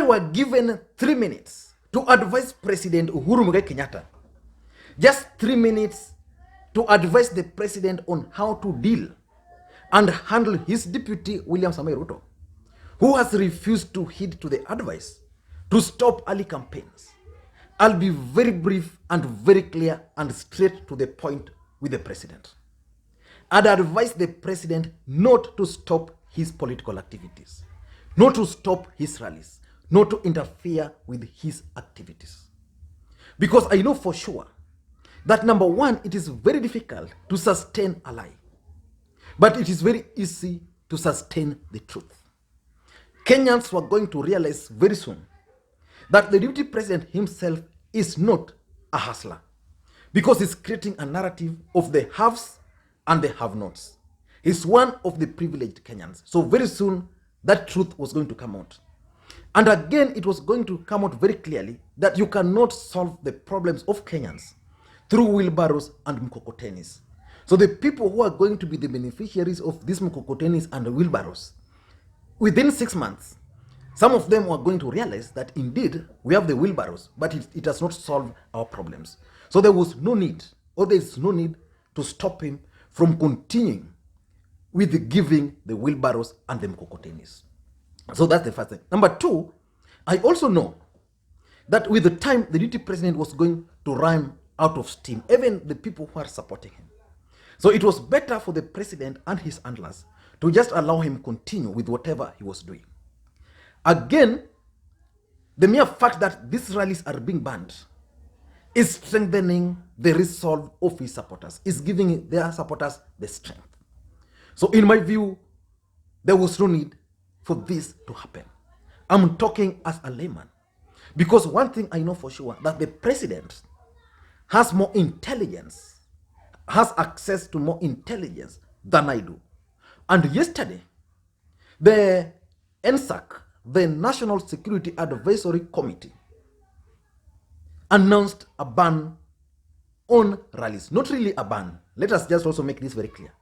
were given 3 minutes to advise President Uhuru Kenyatta, just 3 minutes to advise the president on how to deal and handle his deputy William Ruto, who has refused to heed to the advice to stop early campaigns. I'll be very brief and very clear and straight to the point with the president. I'd advise the president not to stop his political activities, not to stop his rallies, not to interfere with his activities. Because I know for sure that number one, it is very difficult to sustain a lie, but it is very easy to sustain the truth. Kenyans were going to realize very soon that the deputy president himself is not a hustler, because he's creating a narrative of the haves and the have-nots. He's one of the privileged Kenyans. So very soon, that truth was going to come out. And again, it was going to come out very clearly that you cannot solve the problems of Kenyans through wheelbarrows and mkokotenis. So the people who are going to be the beneficiaries of these mkokotenis and wheelbarrows, within 6 months, some of them are going to realize that indeed we have the wheelbarrows, but it does not solve our problems. So there was no need, or there is no need to stop him from continuing with giving the wheelbarrows and the mkokotenis. So that's the first thing. Number two, I also know that with the time the deputy president was going to run out of steam, even the people who are supporting him. So it was better for the president and his handlers to just allow him continue with whatever he was doing. Again, the mere fact that these rallies are being banned is strengthening the resolve of his supporters, is giving their supporters the strength. So in my view, there was no need for this to happen. I'm talking as a layman, because one thing I know for sure, that the president has more intelligence, has access to more intelligence than I do. And yesterday, the NSAC, the National Security Advisory Committee, announced a ban on rallies. Not really a ban. Let us just also make this very clear.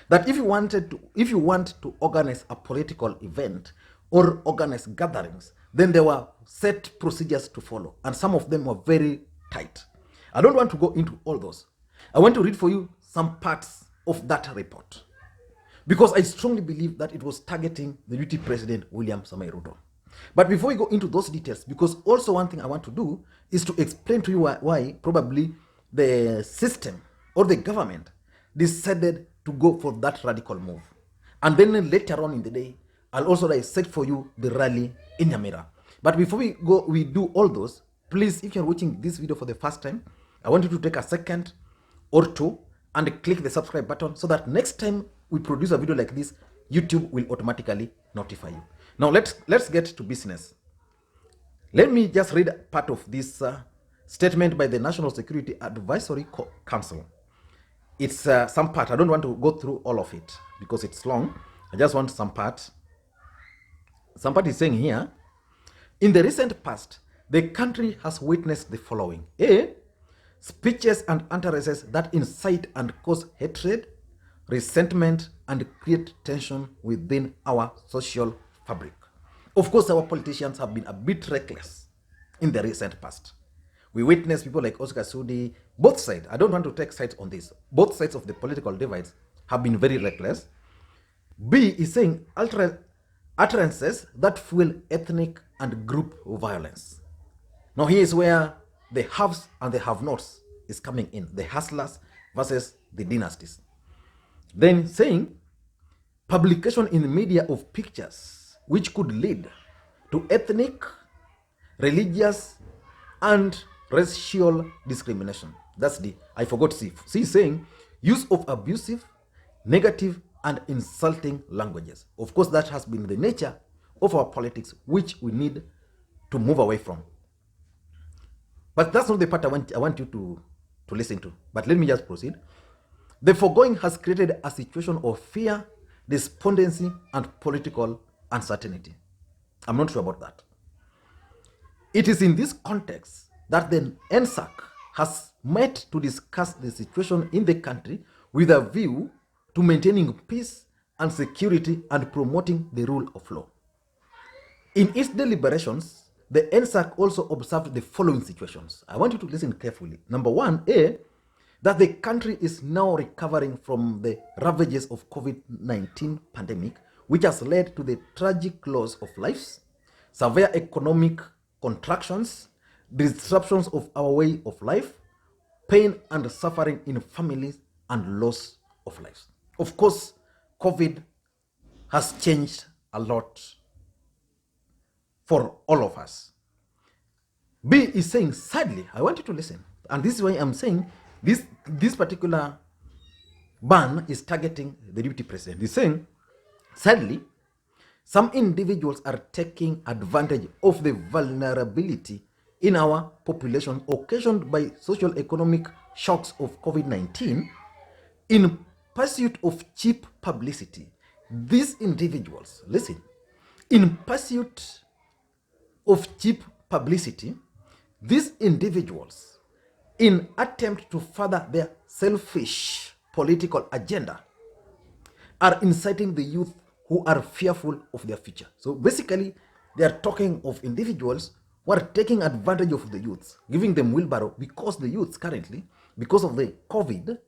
That if you want to organize a political event or organize gatherings, then there were set procedures to follow, and some of them were very tight. I don't want to go into all those. I want to read for you some parts of that report, because I strongly believe that it was targeting the deputy president William Ruto. But before we go into those details, because also one thing I want to do is to explain to you why probably the system or the government decided to go for that radical move. And then later on in the day, I'll also dissect for you the rally in Nyamira. But before we do all those, please, if you're watching this video for the first time, I want you to take a second or two and click the subscribe button, so that next time we produce a video like this, YouTube will automatically notify you. Now let's get to business. Let me just read part of this statement by the National Security Advisory Council. It's some part. I don't want to go through all of it because it's long. I just want some part. Some part is saying here, in the recent past, the country has witnessed the following. A, speeches and utterances that incite and cause hatred, resentment, and create tension within our social fabric. Of course, our politicians have been a bit reckless in the recent past. We witness people like Oscar Sudi, both sides. I don't want to take sides on this. Both sides of the political divides have been very reckless. B is saying utterances that fuel ethnic and group violence. Now here is where the haves and the have-nots is coming in. The hustlers versus the dynasties. Then saying publication in the media of pictures which could lead to ethnic, religious, and racial discrimination. That's the, I forgot C. C is saying use of abusive, negative, and insulting languages. Of course, that has been the nature of our politics, which we need to move away from. But that's not the part I want you to listen to. But let me just proceed. The foregoing has created a situation of fear, despondency, and political uncertainty. I'm not sure about that. It is in this context that the NSAC has met to discuss the situation in the country with a view to maintaining peace and security and promoting the rule of law. In its deliberations, the NSAC also observed the following situations. I want you to listen carefully. Number one, that the country is now recovering from the ravages of COVID-19 pandemic, which has led to the tragic loss of lives, severe economic contractions, disruptions of our way of life, pain and suffering in families, and loss of lives. Of course, COVID has changed a lot for all of us. B is saying, sadly, I want you to listen, and this is why I'm saying this particular ban is targeting the deputy president. He's saying, sadly, some individuals are taking advantage of the vulnerability in our population occasioned by social economic shocks of COVID-19 in pursuit of cheap publicity. These individuals, listen, in pursuit of cheap publicity, these individuals, in attempt to further their selfish political agenda, are inciting the youth who are fearful of their future. So basically, they are talking of individuals who are taking advantage of the youths, giving them wheelbarrow, because the youths currently, because of the COVID,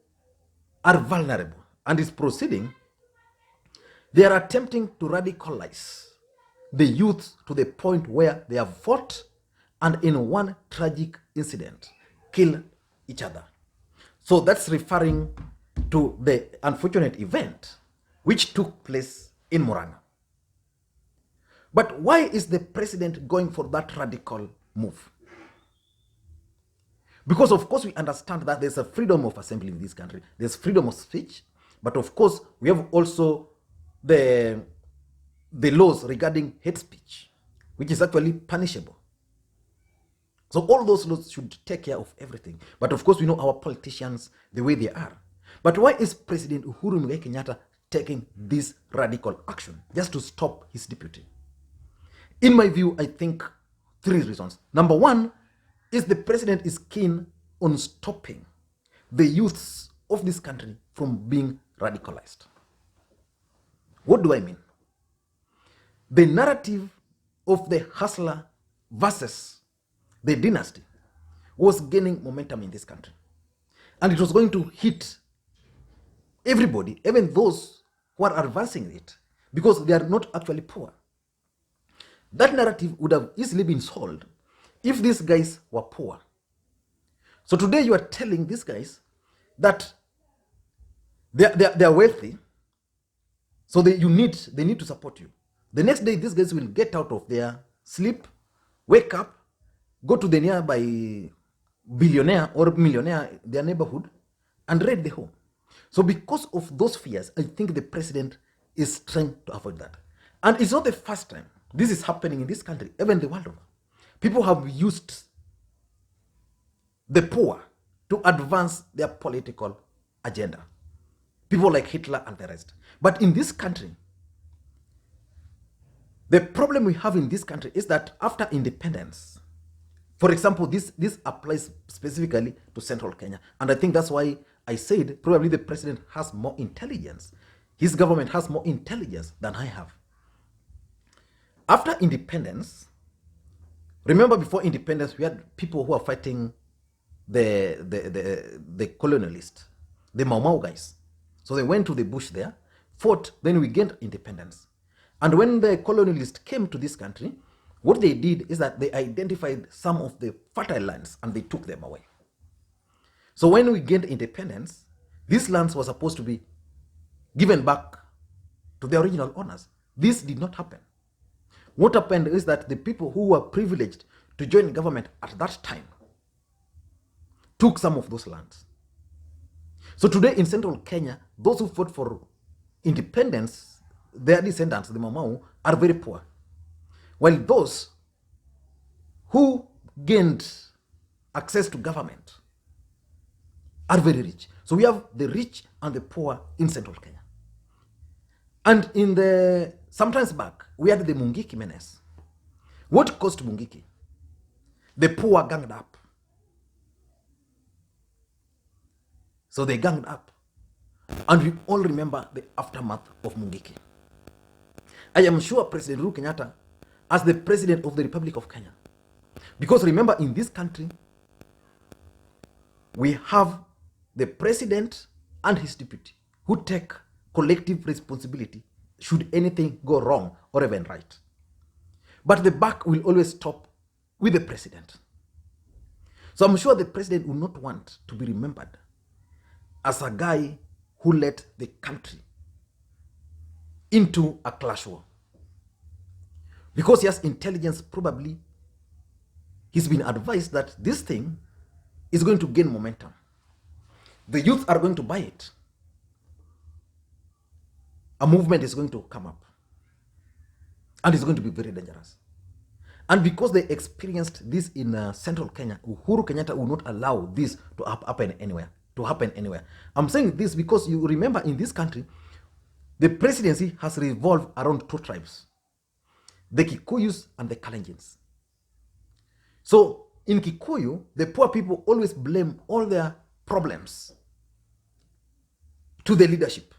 are vulnerable. And is proceeding, they are attempting to radicalize the youth to the point where they have fought and in one tragic incident kill each other. So that's referring to the unfortunate event which took place in Murang'a. But why is the president going for that radical move? Because of course we understand that there's a freedom of assembly in this country, there's freedom of speech, but of course we have also the laws regarding hate speech, which is actually punishable. So all those laws should take care of everything. But of course we know our politicians, the way they are. But why is President Uhuru Kenyatta taking this radical action just to stop his deputy? In my view, I think 3 reasons. Number one is the president is keen on stopping the youths of this country from being radicalized. What do I mean? The narrative of the hustler versus the dynasty was gaining momentum in this country. And it was going to hit everybody, even those who are advancing it, because they are not actually poor. That narrative would have easily been solved if these guys were poor. So today you are telling these guys that they are wealthy, so they need to support you. The next day, these guys will get out of their sleep, wake up, go to the nearby billionaire or millionaire, their neighborhood, and raid the home. So because of those fears, I think the president is trying to avoid that. And it's not the first time this is happening in this country, even the world over. People have used the poor to advance their political agenda. People like Hitler and the rest. But in this country, the problem we have in this country is that after independence, for example, this applies specifically to Central Kenya. And I think that's why I said probably the president has more intelligence. His government has more intelligence than I have. After independence, remember before independence, we had people who are fighting the colonialists, the Mau Mau guys. So they went to the bush there, fought, then we gained independence. And when the colonialists came to this country, what they did is that they identified some of the fertile lands and they took them away. So when we gained independence, these lands were supposed to be given back to the original owners. This did not happen. What happened is that the people who were privileged to join government at that time took some of those lands. So today in Central Kenya, those who fought for independence, their descendants, the Mau Mau, are very poor. While those who gained access to government are very rich. So we have the rich and the poor in Central Kenya. And in the sometimes back, we had the Mungiki menace. What caused Mungiki? The poor ganged up. So they ganged up. And we all remember the aftermath of Mungiki. I am sure President Uhuru Kenyatta, as the President of the Republic of Kenya, Because remember, in this country, we have the president and his deputy who take collective responsibility should anything go wrong or even right. But the buck will always stop with the president. So I'm sure the president will not want to be remembered as a guy who led the country into a clash war. Because he has intelligence, probably he's been advised that this thing is going to gain momentum. The youth are going to buy it. A movement is going to come up. And it's going to be very dangerous. And because they experienced this in central Kenya, Uhuru Kenyatta will not allow this to happen anywhere. I'm saying this because you remember in this country, the presidency has revolved around two tribes, the Kikuyus and the Kalenjins. So in Kikuyu, the poor people always blame all their problems to the leadership.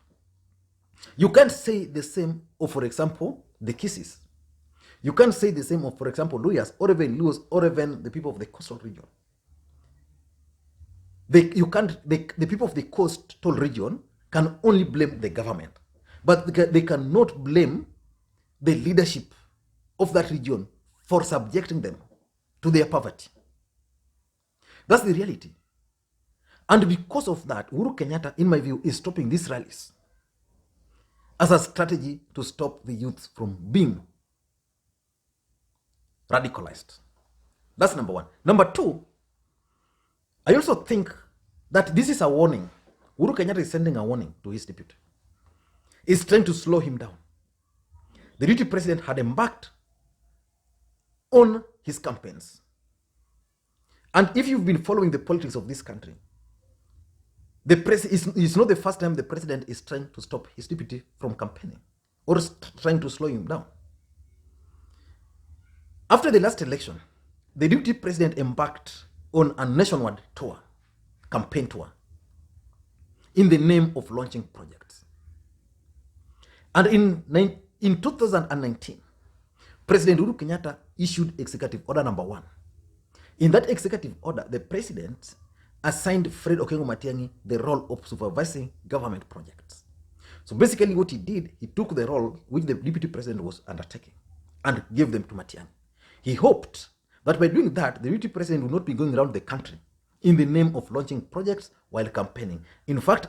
You can't say the same of, for example, the Kisis. You can't say the same of, for example, Luyas, or even Luos, or even the people of the coastal region. The people of the coastal region can only blame the government, but they cannot blame the leadership of that region for subjecting them to their poverty. That's the reality. And because of that, Uhuru Kenyatta, in my view, is stopping these rallies as a strategy to stop the youth from being radicalized. That's number one. Number two, I also think that this is a warning. Uhuru Kenyatta is sending a warning to his deputy. He's trying to slow him down. The deputy president had embarked on his campaigns. And if you've been following the politics of this country, it's not the first time the president is trying to stop his deputy from campaigning or trying to slow him down. After the last election, the deputy president embarked on a nationwide tour, campaign tour, in the name of launching projects. And in 2019, President Uhuru Kenyatta issued Executive Order number 1. In that executive order, the president assigned Fred Okengo Matiang'i the role of supervising government projects. So basically what he did, he took the role which the deputy president was undertaking and gave them to Matiang'i. He hoped that by doing that, the deputy president would not be going around the country in the name of launching projects while campaigning. In fact,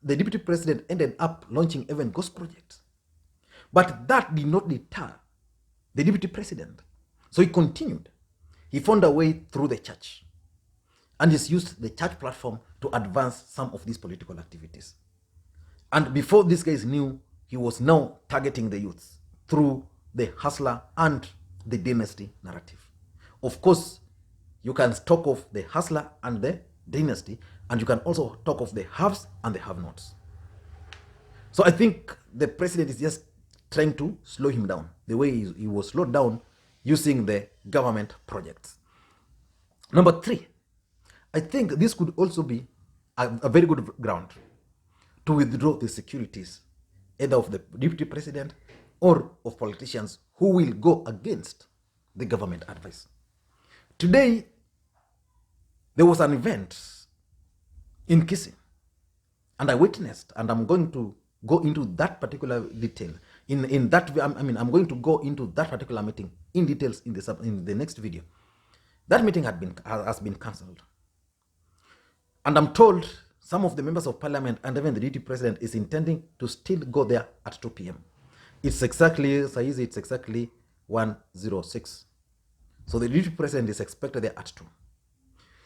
the deputy president ended up launching even ghost projects. But that did not deter the deputy president. So he continued. He found a way through the church and has used the church platform to advance some of these political activities. And before these guys knew, he was now targeting the youths through the hustler and the dynasty narrative. Of course, you can talk of the hustler and the dynasty, and you can also talk of the haves and the have-nots. So I think the president is just trying to slow him down, the way he was slowed down using the government projects. Number 3, I think this could also be a very good ground to withdraw the securities, either of the deputy president or of politicians who will go against the government advice. Today, there was an event in Kisii, and I witnessed, and I'm going to go into that particular detail. I'm going to go into that particular meeting in details in the next video. That meeting has been cancelled. And I'm told some of the members of parliament and even the deputy president is intending to still go there at 2 p.m. It's exactly 1:06. So the deputy president is expected there at 2.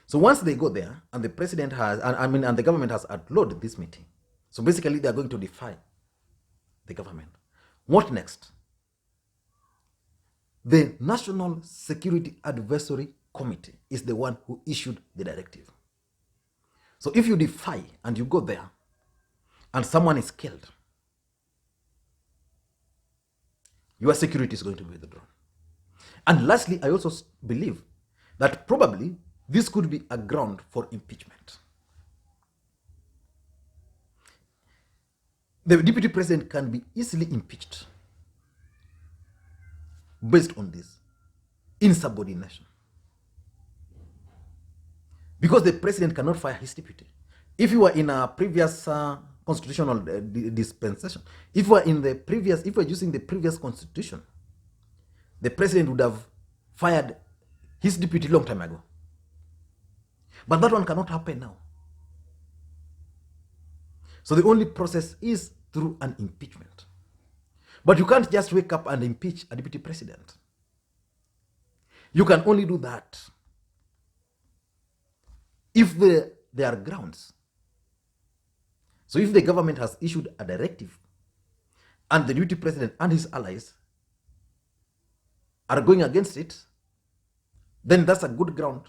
So once they go there, and the president has, and the government has outlawed this meeting, so basically they are going to defy the government. What next? The National Security Advisory Committee is the one who issued the directive. So if you defy and you go there and someone is killed, your security is going to be withdrawn. And lastly, I also believe that probably this could be a ground for impeachment. The deputy president can be easily impeached based on this insubordination. because the president cannot fire his deputy. If you were in a previous constitutional dispensation, if you were using the previous constitution, the president would have fired his deputy long time ago. But that one cannot happen now. So the only process is through an impeachment. But you can't just wake up and impeach a deputy president. You can only do that if there are grounds. So if the government has issued a directive and the deputy president and his allies are going against it, then that's a good ground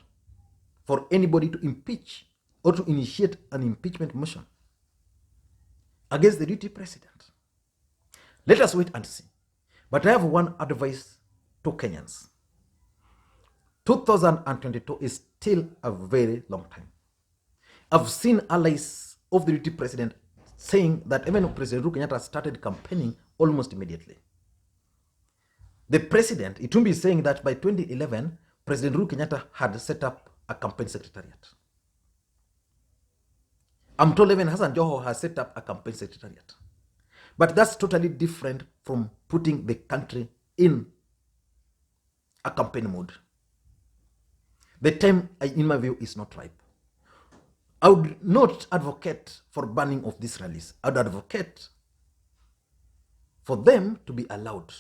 for anybody to impeach or to initiate an impeachment motion against the deputy president. Let us wait and see. But I have one advice to Kenyans. 2022 is still a very long time. I've seen allies of the deputy president saying that even President Uhuru Kenyatta started campaigning almost immediately. The president, it will be saying that by 2011, President Uhuru Kenyatta had set up a campaign secretariat. I'm told even Hassan Joho has set up a campaign secretariat. But that's totally different from putting the country in a campaign mode. The time, in my view, is not ripe. I would not advocate for banning of these rallies. I would advocate for them to be allowed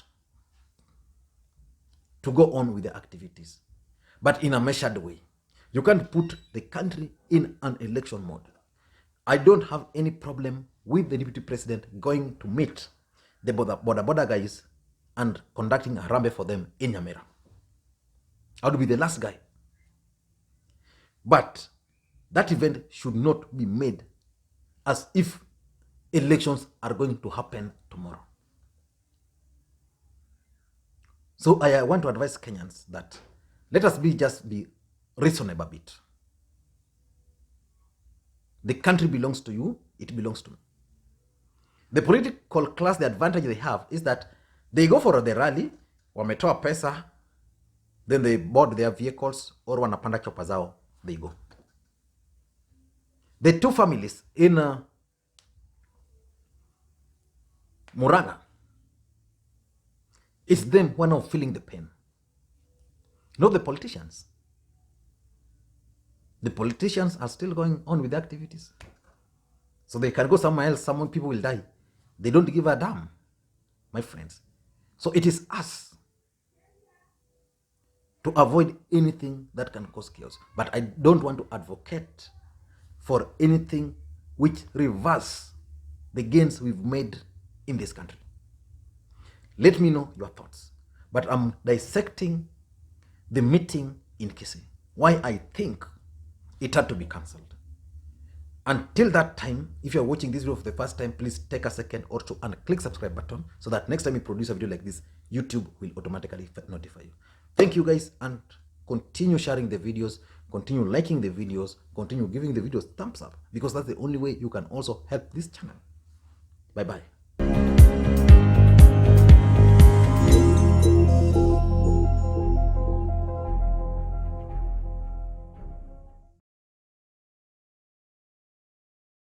to go on with their activities, but in a measured way. You can't put the country in an election mode. I don't have any problem with the deputy president going to meet the border guys and conducting a harambe for them in Nyamira. I would be the last guy. But that event should not be made as if elections are going to happen tomorrow. So I want to advise Kenyans that let us just be reasonable a bit. The country belongs to you, it belongs to me. The political class, the advantage they have is that they go for the rally, wametoa pesa, then they board their vehicles, or wanapanda chopa zao, they go. The two families in Muranga, it's them who are now feeling the pain, not the politicians. The politicians are still going on with the activities. So they can go somewhere else, some people will die. They don't give a damn, my friends. So it is us to avoid anything that can cause chaos. But I don't want to advocate for anything which reverse the gains we've made in this country. Let me know your thoughts. But I'm dissecting the meeting in Kisii, why I think it had to be cancelled. Until that time, if you're watching this video for the first time, please take a second or two and click subscribe button so that next time we produce a video like this, YouTube will automatically notify you. Thank you guys, and continue sharing the videos, continue liking the videos, continue giving the videos thumbs up, because that's the only way you can also help this channel. Bye-bye.